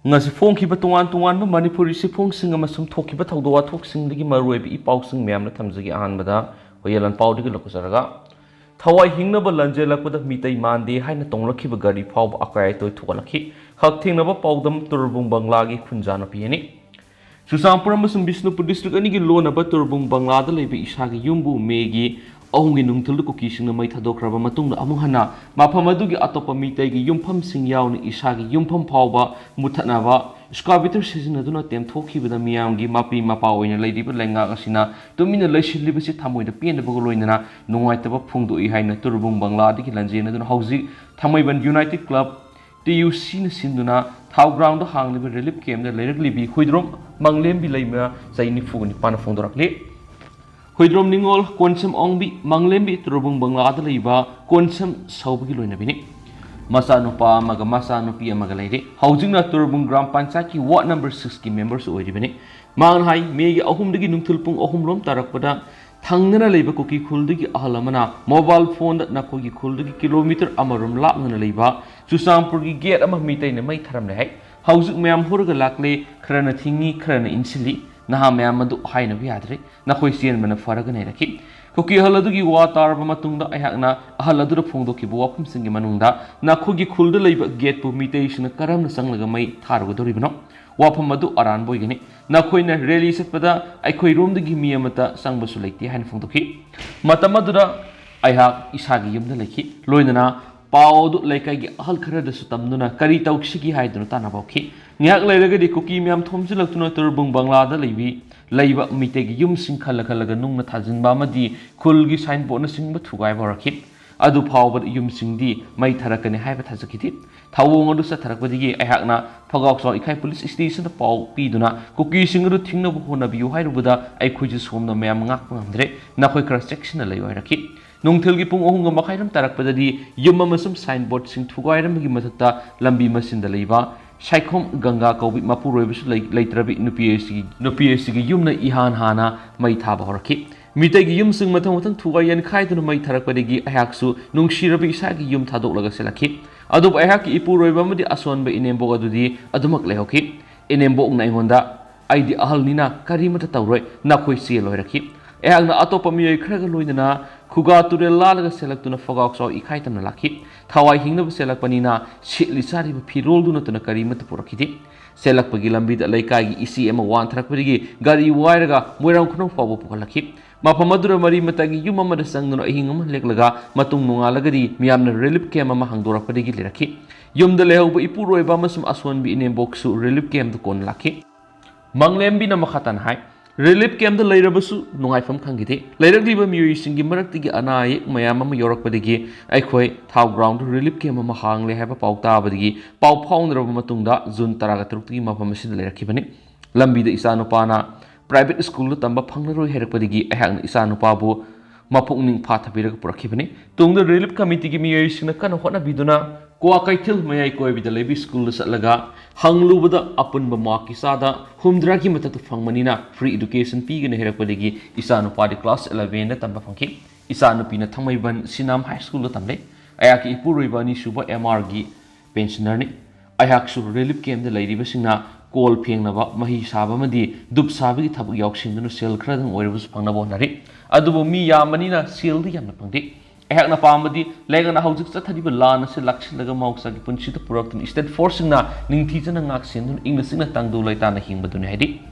ngasi phongkhiba tongan Manipuri sifungsing amasung thokhiba thawdo wathoksing digi maruibi ipausing meyamna thamjagi ahanbada hoyelan paudigi lokosaraga thawai hingnaba lanjelakpada mitai mande haina tonglakhiba gari phawba akai toy thugalakhi hakthingnaba paudam turbung banglagi khunjana piani Susampur amasung Bisnupur district anigi lonaba turbung banglada leibe isagi yumbu megi ahungi nungthul ko kising na mai thadokraba matungna amung hana mafam adugi atopa mitai gi yumpham sing yauni isagi yumpham phawba muthanaba scavator sizinaduna temthokibada miyamgi mapi mapa oina leidiba lenga asina tumina leishilibasi thamoida pendabago loinana nungaitaba phungdoi haina turbung bangladi ki lanjena duna hauji thamaiban United Club TUC na sinduna thau ground da hangliba relief camp na leiraglibi huidrom manglembi leima zaini fugni pana phungdorakle Huidrom ningol konsem ongbi manglembi turubung banglada leiba konsem saubagi loinabini masa nupa maga masa nupi amaga leire haujingna turubung gram panchayat ki ward number 6 ki members oiribini manghai megi ahumdagi nungthulpung ahumrom tarakpada thangnana leiba koki khuldagi ahalamana mobile phone na koki khuldagi kilometer amarum lapnana leiba Susampur gi gate ama mitai na mai tharam lehai haujing mayam hurga lakle khrana thingi khrana insili Naha Mamadu Haina Viadri, Nahoisian Manafaragan Eraki, Koki Haladugi water Matunda Ayakna, Haladu Pondoki Wapum Singi Manunda, Nakogi Kulda Labor Gate Pumitation, Karam Sangagamay, Tarwadoribano, Wapamadu Aran Boygani, Nakoina release Pada, I could room the Gimiamata, Sangbasulati, Hanfondoki, Matamadura, I have Isagi Yum the Laki, Loinana, Paudu Lakagi Alkara de Sutamduna, Karita Shiki Hydrotanabaki. Nyak lairagadi koki myam thomjilakuna turbung banglada leibi leiba mitegi yum sing khalakalaga nungna thajinba amadi khulgi signboard na singba thugai barakit adu phawba yum singdi mai tharakani haiba thajakiti thawong adu sa tharakbadigi ayhakna phagaukso ikhai police station da paw piduna koki singru thingna bu hona biu hairubuda ai khuji somna myam ngak ngamdre nakhoi cross section lai oiraki nungthilgi pung ohunga makhairam tarakpadadi yum amasum signboard sing thugairam gi mathata lambi masinda leiba Shaikom Ganga Kobi Mapurobus later NPSC Yumna Ihan Hana Maitaba Horki. Mitagi Yum Sing Matan Tuayan Kaitan Maitarapadi Ahaksu, Nung Shirabi Sagi Yum Tadolaga Selaki. Adob Ahaki Ipurobamadi Aswan by Inembo Adudi, Adumak Lehoki, Inembo Naihonda, Id Ahalnina, Karimata Tauroi, Nakoi Sieloraki. Ehagna Atopamia Kragaloidana, Kuga to the Lalaga Selectuna Fogox or Ikaitan Laki, Tawai Hingab Selakpanina, Shitlisari Pirol do not Karima Purakiti, Selak Pagilambi, Laikai, ECM 1 Trakpagi, Gari Wairaga, Murankuno Fobo Pukalaki, Mapamadura Mari Matagi, Yumama the Sangan Hingam Leklaga, Matung Nungalagadi, Miamna Relief Cam Mahangdora Padigi Liraki, Yum the Leo Ipuro Bamasum Aswan be in a box to Relief Cam the Kon Laki, Manglembi Namakatan High. Relief camp the later basu, no I from Kangiti. Later give a musing Gimarati Anai, Mayama York Badigi, Equa, Tau ground, relief camp Mahang, they have a pauta badigi, Pau pounder of Matunda, Zun Taragatuki, Mapamasin later Kibani, Lambi the Isanopana, private school Tamba Pangaro Herpadigi, Hang Isanopabu, Mapunging Patapira Purakibani, Tung the relief committee give me a Sinakan Hona Biduna. Kuakaitil may go with the Levy School Satlaga, Hang Lubada upon Bamaki Sada, whom Draki Mata to Fangmanina, free education pig in Herapadigi, Isano Party class 11 at Tambafanki, Isano Pina Tamaiban, Sinam High School Tamle, Ayaki Puribani Suba MRG, pensionary. Ayaksu relief came the lady Basina, Kol Pianava, Mahi Sabamadi, Dub Sabi Tabu Yokshin, the Sil Cradon, where it was Panabonari, Adubu Yamanina, Sil the Yamapandi. Ehakna Pamadi, Legana Houses that had even Lana selection like a mouse like Punchita Purok instead forcing na Ningtijan and Axian English in a Tango Laitana Himbadunadi.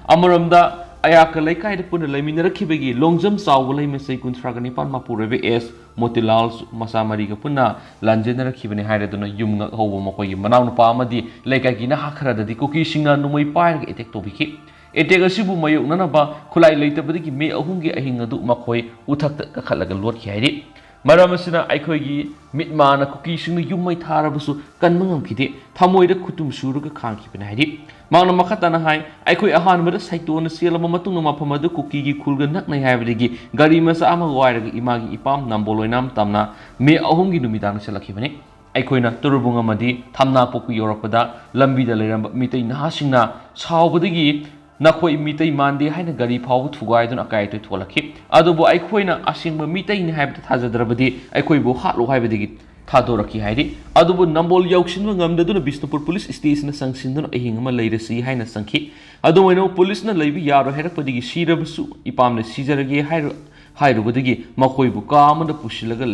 Amaramda, Ayaka Leka de Puna Lamina Kibegi, Longjam Sawale Messay Kuntragonipan Mapureve S, Motilals, Masamariga Puna, Langenera Kibani Hidaduna Yumga Homokoy, Manana Pamadi, Leka Gina Hakra, the cookie shinga no way pire etek tobiki. Etegasibu Mayo Nanaba, Kulai later Badiki may a hungi a hingadu Makoi, Utak Kalaga Lord Kiri. Maramasina Aikogi, Mitmana, Kokishin, you might harabusu, Ganmangam Kiti, Tamoida Kutum Suruga can't keep an idea. Mana Makatana High, Aikoi Ahan with a site on the Sila Matunga Pamadu Kuki, Kulga Nakna Havigi, Garimas Ama Wire, Imagi Ipam, Namboloinam Tamna, Me Ahungi Numidan Selakivani. Aikoina Turubunga Madi, Tamna Poku Europada, Lambi the Leramba Mita Nashina, Saubadigi. Nakoi Mitai Mandi Hina Gari Pow to guide on a guide to Twalaki. Adobo Aikoina Ashing Mita in Habit Hazadrabadi, Aikoibo Hatlo Habidi, थादोरकी हाइरि अदुबु Nambol यौसिनबा ngamdaduna Bishnupur Police Station sangsinदुना अहिंग अमा लेरसी हाइना संखि अदुमैनो police न लैबि यारो हेरकपदिगी सिरबसु इपामने सिजरगे हाइरुबदगी मखोइबु कामदा पुशिलगा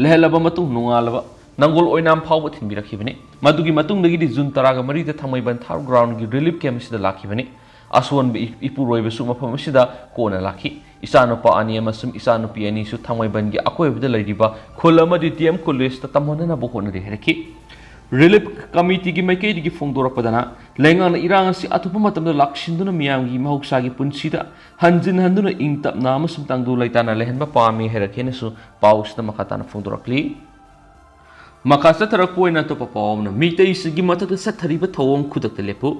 लेहलबा मतुंग नोंगालबा नंगोल ओइनाम फावबा थिनबिरखिबने मदुगी मतुंगदगी जुन 13 थांमैबन Thar ground गी relief camp सिदा लाखिबने असोन इपुरोइबसु मफम सिदा कोना लाखि इसानुपा अनि अमसुम इसानुपि अनिसु थांमैबन गी अकोइबदा लैरिबा खुल अमदि टीएम कॉलेज ता तमोनना बोखोनरि हेरखि रिलीफ कमिटी की मैकेदी फोंदोरपदना लेंगाना इरांग असि अतुप मतमदा लाक्सिंदुना मियामगी महौसागी पुंसिदा हंजिन हंदुना इंगतपना अमसुम तांगदु लैताना लेहनबा पामी हेरखेनसु पाउसना मखाताना फोंदोरक्ली मखा चथरकोइना तो पावना मीतैसिगी मथक सथरिबा थवोंग खुदक लेपु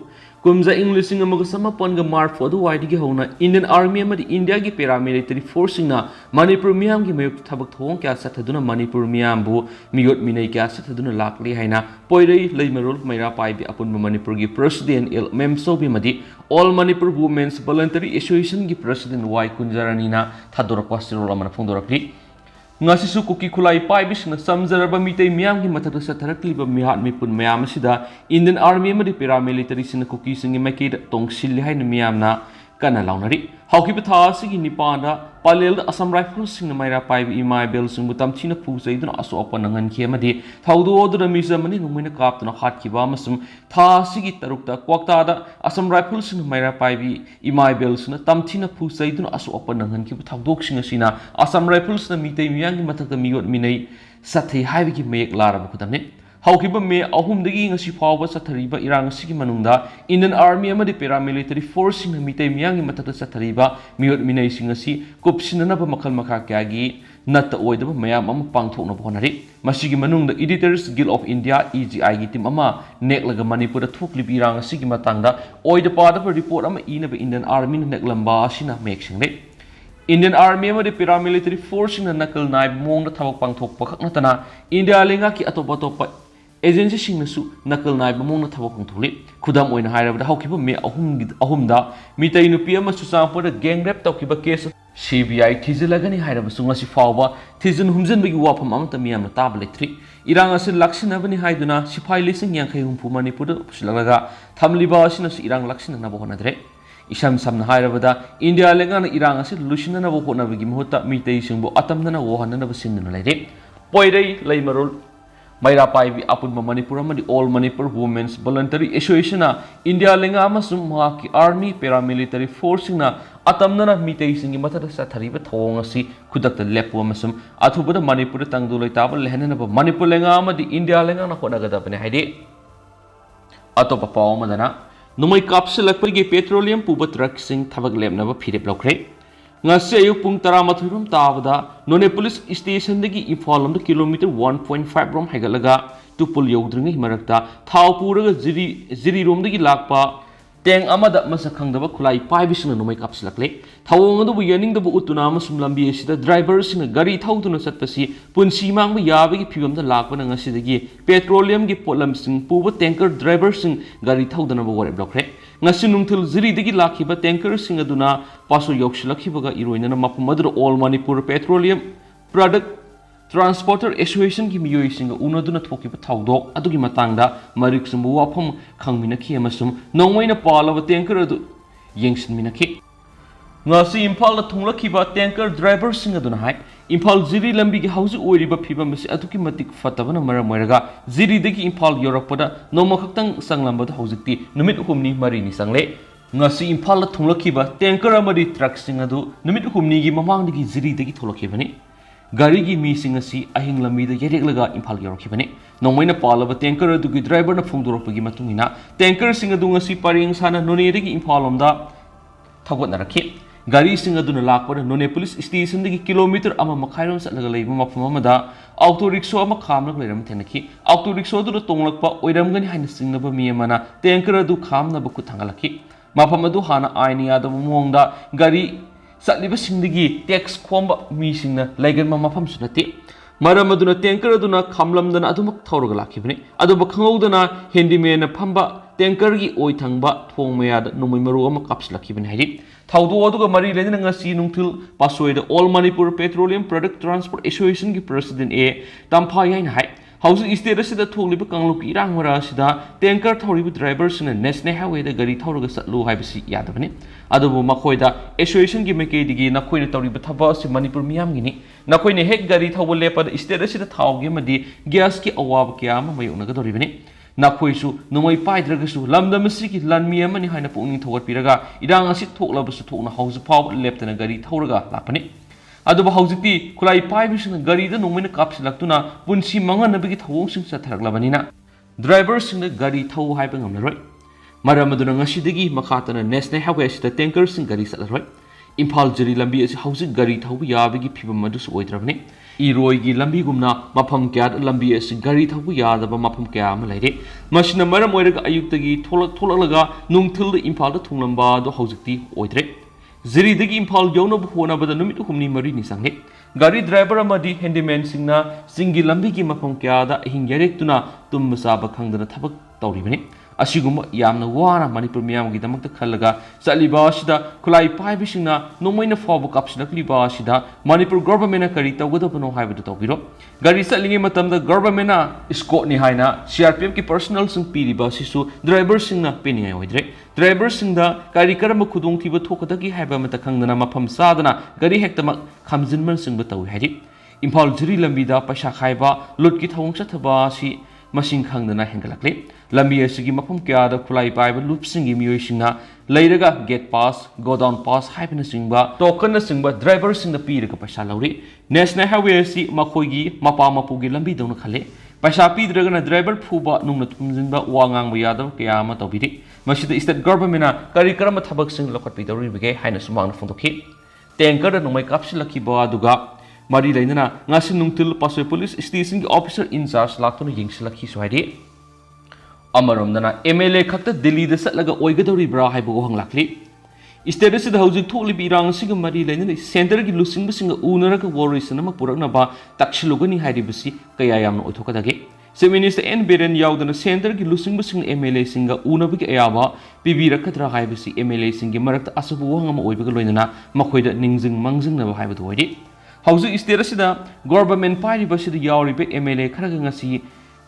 कुमजा इंग्लिशिंग अमग समपनग मार्फ अदु वाइदिगी होना इंडियन आर्मी अमदि इंडिया की पैरामिलिटरी फोर्सिंगना मणिपुर मियाम की मयुक थबक थवोंग क्या सथदुना मणिपुर मियामबु मियोट मिनै क्या सथदुना लाकली हाइना पोइरै लैमरुल मैरा पाइबि अपुन मणिपुर की प्रेसिडेंट एल मेमसोबि मदि All Manipur Women's Voluntary Association की प्रेसिडेंट वाई कुंजरानीना थादोरपा सिरोल अमना फोंदोरक्ली ngasisu kuki khulai paibisna samjaraba mitei miyam gi mathak satharaklib mihat mipun mayam sida Indian Army amadi paramilitary sina kuki singi maiki tongsil haina miyamna kana launari haukiba tha sigi nipanda palel Assam Rifles sing maira paibi imai bel sing butam china pu saiduna aso apa nangan khemadi thaudu odura mizamani numina kaptuna hatkiba masum tha sigi tarukta kwakta da Assam Rifles sing maira paibi imai bel sing tamchina pu saiduna aso apa nangan khiba thaudok sing asina Assam Rifles na mitei miyangi mathakta miyot minai sathai haibi ki mek laraba khutamne हौकिबा मे अहुमदगी ngasi फावबा सथरिबा इरांग सिगी मनुंगदा Indian army अमदि paramilitary force सिंग मितै मियांगी मथक सथरिबा मियोट मिनै सिंग असि कुपसिननबा मखल मखा क्यागी नत ओइदबा मयाम अम पांगथोकनबा होनरि मसिगी मनुंगदा editors guild of India EGI गी टीम अमा नेकलगा मणिपुर थोकलिबि इरांग सिगी मतंगदा ओइदपादबा रिपोर्ट अमा इनबा इंडियन आर्मी नेकलंबा असिना मेक्सिंगले Indian Army amadi paramilitary force na nakal nai mongda thabak pangthokpa khaknatana India lenga ki atopa agency singnasu nakal nai mongna thabak pangtholi khudam oina hairabada haukiba me ahumda mitai nupi ama susampoda gang rape tawkiba case CBI thizilagani hairaba sungasi fawba thizin humjinbagi wafam amta miyamna tabla letri irang asin laksinabani haiduna sipai lising yankai humpu manipur pusilagaga thamliba asina irang laksina na bohonadre Isham samna hairabada India lengana irang asi lusinana bo honabagi muhutta mitei singbo atamnana wohanana basinna leire poirei leimarul maira paibi apunma Manipur amadi all Manipur women's voluntary association na India lenga amasum mahaki army paramilitary force na atamnana mitei singi mathada sathariba thawong asi khudakta lepu amasum athubada Manipur tangdu leitaba lehanana ba Manipur lenga amadi India lenga na honagada bane haide atopa pawamadana Numai kapsilakpagi petroleum puba truck sing thabak lemnaba phirep lokre ngasi ayu pung 13 rum tabada none police station dagi ifalom kilometer 1.5 rom hegalaga tupul yodringi marakta thau puraga jiri rom dagi lakpa teng amada masakhangdaba khulai paibisna numai kapsilakle thawong adu yaningdaba utuna amasum lambi asida driver sing gari thauduna satpasi punsi mangba yabagi phibamda lakpana ngasidagi petroleum gi potlam sing puba tanker driver sing gari thaudana ba wore blokre ngasi nungthil jiri dagi lakhiba tanker sing aduna paso yokshilakhibaga iroinana mapumadro all Manipur petroleum product Transporter Association ki miyoi singa unaduna thokiba thaudok adugi matangda marik sumbu wafam khangminakhi amasum nongmaina palaba tanker adu yengsinminakhi ngasi Imphal la thunglakhiba tanker driver singa duna hai Imphal jiri lambi gi hausi oiriba phibam masi aduki matik fatabana maram moiraga jiri degi Imphal yorakpada noma khaktang sanglambada haujikti numit humni mari ni sangle ngasi Imphal la thunglakhiba tanker amadi truck singa du numit humni gi mamang degi jiri degi tholakhibani Gari gi mi singasi ahing lamida yereklaga Imphal yorokibane nongmaina palaba tanker adugi driver na phongdoropagi matungina tanker singa du ngasi paring sana none degi Imphal lomda thagotnarakhi gari singa duna lakpada none police station degi kilometer ama makhairom satlaga leiba mafam amada auto rickshaw ama khamnak leiram thenaki auto rickshaw du tonglakpa oiramgani haina singnaba mi amana tanker adu khamnaba kuthangalaki mafam adu hana aini adabu mongda gari Satliba singdigi tax khomba mi singna laigan ma mafam sunati maram aduna tanker aduna khamlamdana adumak thawraga lakhibani aduba khangudana handyman na phamba tanker gi oi thangba thong maya da nomai maru ama kapslakibani haidi thaudo aduga mari lena ngasi nungthil pasoi da All Manipur Petroleum Product Transport Association gi president e tampha yain hai House state asida tholiba kangluk irang mara asida tanker thoriba drivers na national highway da gari thawraga satlu haibasi yadabani adubu makoida association gi meke digi na koina tawriba thaba si Manipur miyam gini na koina hek gari thawba lepa state asida thawgi madi gas ki awab kya ma mayuna ga doribani na koisu numai paidragasu lamda masiki lanmi amani haina pungni thawat piraga irang asi thoklabasu thokna house paw leptana gari thawraga lapani aduba haujiti khulai paibisna gari da nongmena kapsilaktuna punsi manganabigi thawong chatharaklanina driver singna gari thaw haiba ngamlaroi maramaduna ngasidagi makhatana national highway sida tanker sing gari satlaroi Imphal jari lambi asi hausi gari thawbu yabagi phibam madus oidrabani iroi gi lambi gumna mafam kya lambi asi gari thawbu yadaba mafam kya ama laire masina maram oiraga ayuktagi tholak nungthil da Imphal da thunglamba do haujiti oidre Ziri dagi Imphal yawna buhona bada numit humni mari ni sanghe gari driver amadi handyman singna singi lambi gi mafam kya da hing yarek tuna tum masaba khangdana thabak tawribani asiguma yamna wana Manipur miyam gi damakta khalaga saliba asida khulai paibisingna nomoina fabu kapsilakliba asida Manipur government na kari tawgadabano haibadu tawbiro gari salingi matamda government na escort ni haina CRPF ki personal sing piriba sisu driver singna peningai oidre driver singda kari karama khudong thiba thokadagi haiba mata khangdana mafam sadana gari hektamak khamjinman singba tawi haidi Imphal jiri lambida paisa khaiba lutki thawong chathaba si masing khangdana hengalakle lambi asigi mafam kya da khulai paiba lupsingi miyoisingna leiraga gate pass go down pass haibna singba token na singba driver singna piraga paisa lauri national highway si makoigi mapa mapugi lambi dona khale paisa pidraga na driver phuba nungna tumjinba wangang ba yadaw kya ma tawbiri masida state government na kari karama thabak sing lokhat pidori bige haina sumang na phondokhi tanker da nomai kapsilaki ba aduga mari lainana ngasi nungtil pasoi police station ki officer in charge laktuna yingsilakhi suhaidi amaramdana MLA khakta Delhi da satlaga oigadaoribra haibu hanglakli state sida hojik thoklibi irang siga mari lainana center ki lusing bisinga unaraga warrior namak purakna ba takshilugani hairibasi kaya yamna oithokadage se minister N Beren yaudana center ki lusing bising MLA singa unabigi ayaba pibirakadra haibasi MLA singi marakta asabu wangama oibaga loinana makhoida ningjing mangjing na haibu doidi Hausu state asida government party basida yauribe MLA kharaga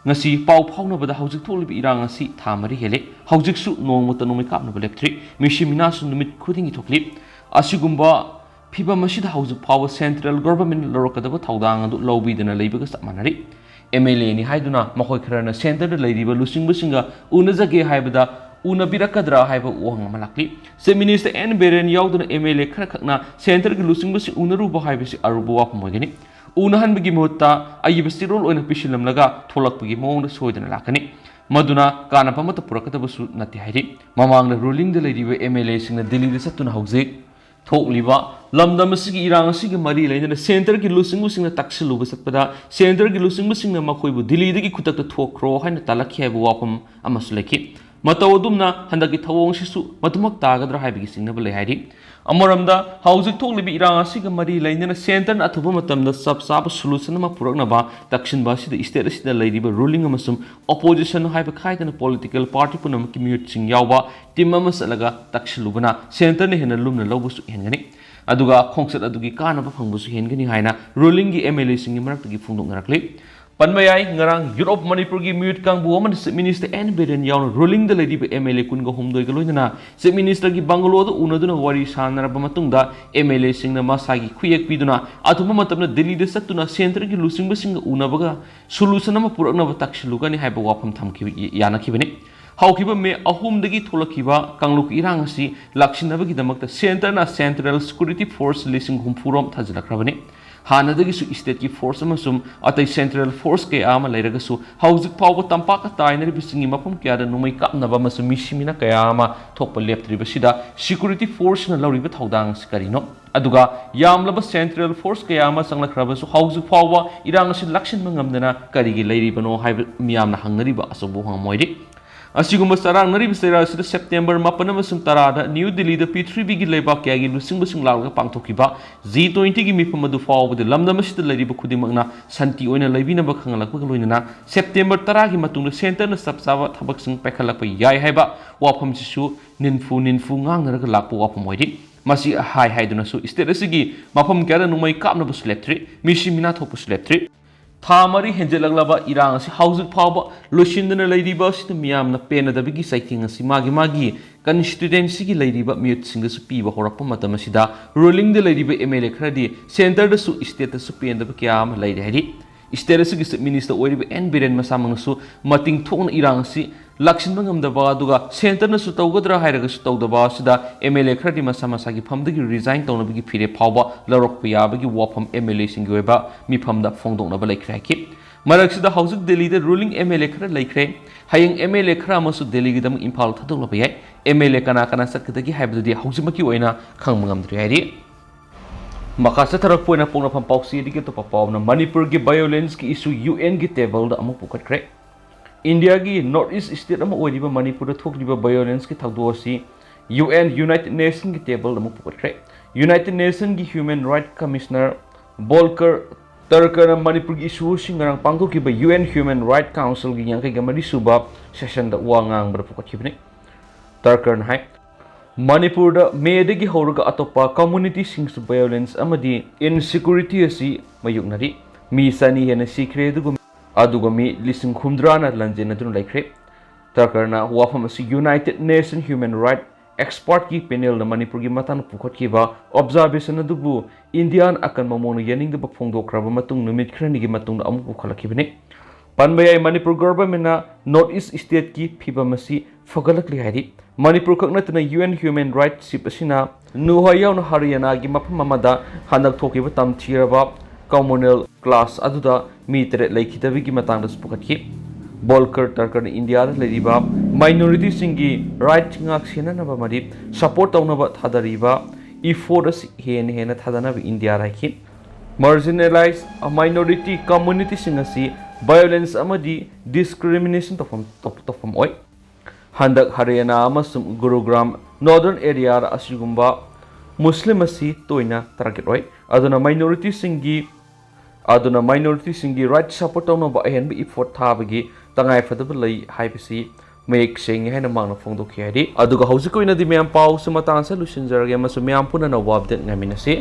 ngasi pau phauna bada haujik tholibi irang asi thamari hele haujik su nongmata nomai kapna leptri mishimina su numit khudingi thokli asigumba phiba masida haujik phawa central government lorokadaba thaudang adu lobidana leibaga samanari MLA ni haiduna makhoi kharana center da leiriba lusing businga unajage haibada una birakadra haiba wang malakli se minister N Beren yauduna MLA khara khakna center gi lusing basi unaru ba haibasi arubu wa phomogini una hanbigi mohta ayibasi role oina pisilam laga tholakpagi mongda soidana lakani maduna kana pamata purakata basu nati hairi mamangna ruling da leiriba MLA singna Delhi da satuna haujik thokliba lamdam asigi irang asigi mari lainana center gi lusing busingna taksiluba satpada center gi lusing busingna makhoibu Delhi dagi khutakta thokro haina talakhi haibu wapam amasulaki Matawdumna handaki thawong sisu matumak tagadra haibigi singnaba lei hairi amaramda haujik thoklibi irang asiga mari lainana center na athuba matamda sabsaba solution ma puraknaba dakshin basida state asida leiriba ruling amasum opposition haiba khaidana political party punam commute sing yawba team amasalaga takshilubana center ne hena lumna lobusu hengani aduga khongsat adugi kanaba phangbusu hengani haina ruling gi MLA singi maraktagi phungdoknarakli Panmayai ngarang Europe Manipur gi mute kang buwaman se minister N Beren yawn ruling da lady MLA kun go humdoi galoina se minister gi Bangalore da unaduna wari sanaraba matungda MLA singna masagi khuyek piduna atuma matamna Delhi da satuna center gi lusing basinga unabaga solution ama purakna ba takshiluga ni haiba wafam thamki yanakibani haukiba me ahumdagi tholakiba kangluk irang asi lakshinabagi damakta center na Central Security Force lising humpurom thajlakrabani Hanadagi su state ki force amasum atai central force ke ama leiragasu haujik pawba tampaka tainari bisingi mapam kya da numai kapnaba masum mishimina kaya ama thokpa leptriba sida security force na lauriba thaudang sikarino aduga yamlaba central force kaya ama sanglakrabasu haujik pawba irang asi lakshin mangamdana karigi leiribano haiba miyamna hangnariba asabu hangmoidi ꯑꯁꯤꯒꯨꯝꯕ ꯆꯔꯥꯡꯅꯔꯤꯕ ꯆꯩꯔꯥꯛ ꯑꯁꯤꯗ September 7-10ꯗ new ꯗꯤꯜꯂꯤꯗ ꯄ꯭ꯔꯤꯊꯤꯕꯤꯒꯤ ꯂꯩꯕꯥꯛ ꯀꯌꯥꯒꯤ ꯂꯨꯆꯤꯡꯕꯁꯤꯡ ꯂꯥꯛꯂꯒ ꯄꯥꯡꯊꯣꯛꯈꯤꯕ G20ꯒꯤ ꯃꯤꯐꯝ ꯑꯗꯨ ꯐꯥꯎꯕꯗ ꯂꯝꯗꯝ ꯑꯁꯤꯗ ꯂꯩꯔꯤꯕ ꯈꯨꯗꯤꯡꯃꯛꯅ ꯁꯥꯟꯇꯤ ꯑꯣꯏꯅ ꯂꯩꯕꯤꯅꯕ ꯈꯪꯍꯜꯂꯛꯄꯒ ꯂꯣꯏꯅꯅ ꯁꯦꯞꯇꯦꯝꯕꯔ 10ꯒꯤ ꯃꯇꯨꯡꯗ ꯁꯦꯟꯇꯔꯅ ꯆꯞ ꯆꯥꯕ ꯊꯕꯛꯁꯤꯡ ꯄꯥꯏꯈꯠꯂꯛꯄ ꯌꯥꯏ ꯍꯥꯏꯕ ꯋꯥꯐꯝꯁꯤꯁꯨ ꯅꯤꯟꯐꯨ ꯉꯥꯡꯅꯔꯒ ꯂꯥꯛꯄ ꯋꯥꯐꯝ ꯑꯣꯏꯔꯤ ꯃꯁꯤ ꯍꯥꯏꯗꯨꯅꯁꯨ ꯁ꯭ꯇꯦꯠ ꯑꯁꯤꯒꯤ ꯃꯐꯝ ꯀꯌꯥꯗ ꯅꯣꯡꯃꯩ ꯀꯥꯞꯅꯕꯁꯨ ꯂꯦꯞꯇ꯭ꯔꯤ ꯃꯤꯁꯤ ꯃꯤꯅꯥ ꯊꯣꯛꯄꯁꯨ ꯂꯦꯞꯇ꯭ꯔꯤ ꯊꯥ 4 ꯍꯦꯟꯖꯜꯂꯛꯂꯕ ꯏꯔꯥꯡ ꯑꯁꯤ ꯍꯧꯖꯤꯛ ꯐꯥꯎꯕ ꯂꯣꯏꯁꯤꯟꯗꯅ ꯂꯩꯔꯤꯕ ꯑꯁꯤꯗ ꯃꯤꯌꯥꯝꯅ ꯄꯦꯟꯅꯗꯕꯒꯤ ꯆꯩꯊꯦꯡ ꯑꯁꯤ ꯃꯥꯒꯤ ꯀꯟꯁꯇꯤꯇꯨꯑꯦꯟꯁꯤꯒꯤ ꯂꯩꯔꯤꯕ ꯃꯤꯍꯨꯠꯁꯤꯡꯗꯁꯨ ꯄꯤꯕ ꯍꯧꯔꯛꯄ ꯃꯇꯝ ꯑꯁꯤꯗ ꯔꯨꯂꯤꯡꯗ ꯂꯩꯔꯤꯕ MLA ꯈꯔꯗꯤ ꯁꯦꯟꯇꯔꯗꯁꯨ ꯁ꯭ꯇꯦꯠꯇꯁꯨ ꯄꯦꯟꯗꯕ ꯀꯌꯥ ꯑꯃ ꯂꯩꯔꯦ ꯍꯥꯏꯗꯤ ꯁ꯭ꯇꯦꯠ ꯑꯁꯤꯒꯤ ꯆꯤꯐ ꯃꯤꯅꯤꯁꯇꯔ ꯑꯣꯏꯔꯤꯕ ꯕꯤꯔꯦꯟ ꯃꯁꯥꯃꯛꯅꯁꯨ ꯃꯇꯤꯡ ꯊꯣꯛꯅ ꯏꯔꯥꯡ ꯑꯁꯤ ꯂꯥꯛꯁꯤꯟꯕ ꯉꯝꯗꯕ ꯑꯗꯨꯒ ꯁꯦꯟꯇꯔꯅꯁꯨ ꯇꯧꯒꯗ꯭ꯔꯥ ꯍꯥꯏꯔꯒꯁꯨ ꯇꯧꯗꯕ ꯑꯁꯤꯗ MLA ꯈꯔꯗꯤ ꯃꯁꯥꯒꯤ ꯐꯝꯗꯒꯤ ꯔꯤꯖꯥꯏꯟ ꯇꯧꯅꯕꯒꯤ ꯐꯤꯔꯦꯞ ꯐꯥꯎꯕ ꯂꯧꯔꯛꯄ ꯌꯥꯕꯒꯤ ꯋꯥꯐꯝ MLA ꯁꯤꯡꯒꯤ ꯑꯣꯏꯕ ꯃꯤꯐꯝꯗ ꯐꯣꯡꯗꯣꯛꯅꯕ ꯂꯩꯈ꯭ꯔꯦ ꯍꯥꯏꯈꯤ ꯃꯔꯛꯁꯤꯗ ꯍꯧꯖꯤꯛ ꯗꯦꯜꯂꯤꯗ ꯔꯨꯂꯤꯡ MLA ꯈꯔ ꯂꯩꯈ꯭ꯔꯦ ꯍꯌꯦꯡ MLA ꯈꯔ ꯑꯃꯁꯨ ꯗꯦꯜꯂꯤꯒꯤꯗꯃꯛ ꯏꯝꯐꯥꯜ ꯊꯥꯗꯣꯛꯂꯕ ꯌꯥꯏ MLA ꯀꯅꯥ ꯆꯠꯀꯗꯒꯦ ꯍꯥꯏꯕꯗꯨꯗꯤ ꯍꯧꯖꯤꯛꯃꯛꯀꯤ ꯑꯣꯏꯅ ꯈꯪꯕ ꯉꯝꯗ꯭ꯔꯤ ꯍꯥꯏꯔꯤ ꯃꯈꯥ ꯆꯠꯊꯔꯛꯄ ꯑꯣꯏꯅ ꯄꯣꯛꯅꯐꯝ ꯄꯥꯎꯆꯦꯗꯒꯤ ꯑꯇꯣꯞꯄ ꯄꯥꯎꯅ ꯃꯅꯤꯄꯨꯔꯒꯤ ꯚꯥꯏꯑꯣꯂꯦꯟꯁꯀꯤ ꯏꯁꯨ UNꯒꯤ ꯇꯦꯕꯜꯗ ꯑꯃꯨꯛ ꯄꯨꯈꯠꯈ꯭ꯔꯦ ꯏꯟꯗꯤꯌꯥꯒꯤ ꯅꯣꯔꯊ ꯏꯁ ꯁ꯭ꯇꯦꯠ ꯑꯃ ꯑꯣꯏꯔꯤꯕ ꯃꯅꯤꯄꯨꯔꯗ ꯊꯣꯛꯂꯤꯕ ꯚꯥꯏꯑꯣꯂꯦꯟꯁꯀꯤ ꯊꯧꯗꯣꯛ ꯑꯁꯤ United Nationsꯒꯤ ꯇꯦꯕꯜꯗ ꯑꯃꯨꯛ ꯄꯨꯈꯠꯈ꯭ꯔꯦ United Nationsꯒꯤ Human Rights Commissioner Volker Turkana Manipurgi ꯏꯁꯨꯁꯤꯡ ꯉꯔꯥꯡ ꯄꯥꯡꯊꯣꯛꯈꯤꯕ UN Human Rights Councilꯒꯤ 52ꯁꯨꯕ ꯁꯦꯁꯟꯗ ꯋꯥ ꯉꯥꯡꯕꯗ ꯄꯨꯈꯠꯈꯤꯕꯅꯤ Turkana ꯍꯥꯏ Manipurda Medagi ꯍꯧꯔꯒ ꯑꯇꯣꯞꯄ ꯀꯝꯃ꯭ꯌꯨꯅꯤꯇꯤꯁꯤꯡꯁꯨ ꯚꯥꯏꯑꯣꯂꯦꯟꯁ ꯑꯃꯗꯤ ꯏꯟꯁꯤꯀ꯭ꯌꯨꯔꯤꯇꯤ ꯑꯁꯤ ꯃꯥꯌꯣꯛꯅꯔꯤ ꯃꯤ 200 ꯍꯦꯟꯅ ꯁꯤꯈ꯭ꯔꯦ ꯑꯗꯨꯒ ꯃꯤ 60,000ꯅ ꯂꯟꯖꯦꯟꯅꯗꯨꯅ ꯂꯩꯈ꯭ꯔꯦ Turkana ꯋꯥꯐꯝ ꯑꯁꯤ United Nations Human Rights Expertꯀꯤ ꯄꯦꯅꯦꯜꯅ ꯃꯅꯤꯄꯨꯔꯒꯤ ꯃꯇꯥꯡꯗ ꯄꯨꯈꯠꯈꯤꯕ ꯑꯣꯕꯖꯥꯔꯕꯦꯁꯟ ꯑꯗꯨꯕꯨ ꯏꯟꯗꯤꯌꯥꯅ ꯑꯀꯟꯕ ꯃꯑꯣꯡꯗ ꯌꯥꯅꯤꯡꯗꯕ ꯐꯣꯡꯗꯣꯛꯈ꯭ꯔꯕ ꯃꯇꯨꯡ ꯅꯨꯃꯤꯠ ꯈꯔꯅꯤꯒꯤ ꯃꯇꯨꯡꯗ ꯑꯃꯨꯛ ꯄꯨꯈꯠꯂꯛꯈꯤꯕꯅꯤ ꯄꯟꯕ ꯌꯥꯏ ꯃꯅꯤꯄꯨꯔ ꯒꯚꯔꯟꯃꯦꯟꯠꯅ ꯅꯣꯔꯊ ꯏꯁ ꯁ꯭ꯇꯦꯠꯀꯤ ꯐꯤꯚꯝ ꯑꯁꯤ ꯐꯒꯠꯂꯛꯂꯤ ꯍꯥꯏꯔꯤ ꯃꯅꯤꯄꯨꯔ ꯈꯛ ꯅꯠꯇꯅ UN Human Rights ꯆꯤꯐ ꯑꯁꯤꯅ ꯅꯨꯍꯥ ꯌꯥꯎꯅ ꯍꯔꯤꯌꯥꯅꯥꯒꯤ ꯃꯐꯝ ꯑꯃꯗ ꯍꯟꯗꯛ ꯊꯣꯛꯈꯤꯕ ꯇꯝꯊꯤꯔꯕ ꯀꯝꯃꯨꯅꯦꯜ ꯀ꯭ꯂꯥꯁ ꯑꯗꯨꯗ ꯃꯤ 3 ꯂꯩꯈꯤꯗꯕꯒꯤ ꯃꯇꯥꯡꯗꯁꯨ ꯄꯨꯈꯠꯈꯤ Volker Turkana Indiada ꯂꯩꯔꯤꯕ ꯃꯥꯏꯅꯣꯔꯤꯇꯤꯁꯤꯡꯒꯤ ꯔꯥꯏꯠ ꯉꯥꯛ ꯁꯦꯟꯅꯅꯕ ꯑꯃꯗꯤ ꯁꯄꯣꯔꯠ ꯇꯧꯅꯕ ꯊꯥꯗꯔꯤꯕ ꯏꯐꯣꯔꯠ ꯑꯁꯤ ꯍꯦꯟꯅ ꯊꯥꯗꯅꯕ ꯏꯟꯗꯤꯌꯥꯗ ꯍꯥꯏꯈꯤ Marginalized minority communities asi violence amadi discrimination tofam oi handak Haryana amasum Gurugram northern area asigumba Muslim asi toina target oi aduna minority singi right support tawna ahen effort thabagi tangai fadaba lei haibisi mayek seng hena mangna phongdokhi hari aduga hausi koina di meyam pau sumatang solution jarage amasu meyam puna na wabdet ngaminasi